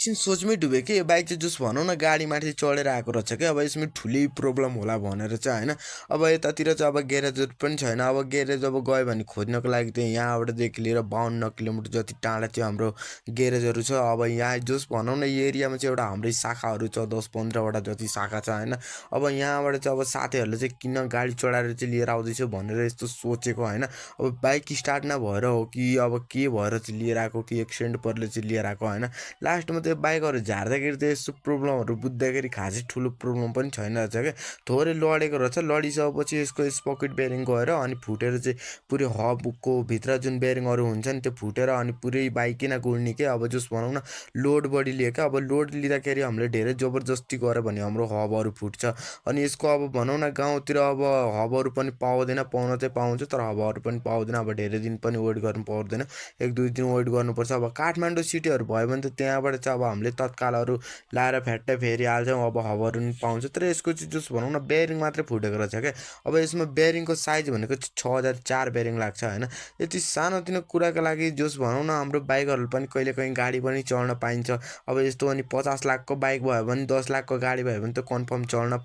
एकछिन सोचमै डुबेँ कि यो बाइक चाहिँ जस भनौँ न गाडीमाथि चढेर आएको रहेछ क्या। अब यसमा ठुलै प्रब्लम होला भनेर चाहिँ होइन। अब यतातिर चाहिँ अब ग्यारेजहरू पनि छैन। अब ग्यारेज अब गयो भने खोज्नको लागि चाहिँ यहाँबाटदेखि लिएर 52 किलोमिटर जति टाढा चाहिँ हाम्रो ग्यारेजहरू छ। अब यहाँ जस भनौँ न यो एरियामा चाहिँ एउटा हाम्रै शाखाहरू छ, 10-15वटा जति शाखा छ होइन। अब यहाँबाट चाहिँ अब साथीहरूले चाहिँ किन गाडी चढाएर चाहिँ लिएर आउँदैछ भनेर यस्तो सोचेको होइन। अब बाइक स्टार्ट नभएर हो कि अब के भएर चाहिँ लिएर आएको कि एक्सिडेन्ट परले चाहिँ लिएर आएको होइन। लास्टमा त्यो बाइकहरू झार्दाखेरि त यस्तो प्रब्लमहरू बुझ्दाखेरि खासै ठुलो प्रब्लम पनि छैन रहेछ क्या। थोरै लडेको रहेछ, लडिसकेपछि यसको स्पकेट बेरिङ गएर अनि फुटेर चाहिँ पुरै हबको भित्र जुन बेरिङहरू हुन्छ नि त्यो फुटेर अनि पुरै बाइकै नगुड्ने के। अब जस भनौँ न लोड बढी लियो क्या। अब लोड लिँदाखेरि हामीले धेरै जबरजस्ती गऱ्यो भने हाम्रो हबहरू फुट्छ। अनि यसको अब भनौँ न गाउँतिर अब हबहरू पनि पाउँदैन, पाउन चाहिँ पाउँछ तर हबहरू पनि पाउँदैन। अब धेरै दिन पनि वेट गर्नु पर्दैन, 1-2 दिन वेट गर्नुपर्छ। अब काठमाडौँ सिटीहरू भयो भने त त्यहाँबाट चाहिँ अब हामीले तत्कालहरू लाएर फ्याट्टै फेरिहाल्छौँ, अब हबहरू पनि पाउँछ। तर यसको चाहिँ जस भनौँ न बेरिङ मात्रै फुटेको रहेछ क्या। अब यसमा बेरिङको साइज भनेको 6004 बेरिङ लाग्छ होइन। यति सानोतिनो कुराको लागि जस भनौँ न हाम्रो बाइकहरू पनि कहिले कहीँ गाडी पनि चढ्न पाइन्छ। अब यस्तो अनि 50 लाखको बाइक भयो भने 10 लाखको गाडी भयो भने त कन्फर्म चढ्न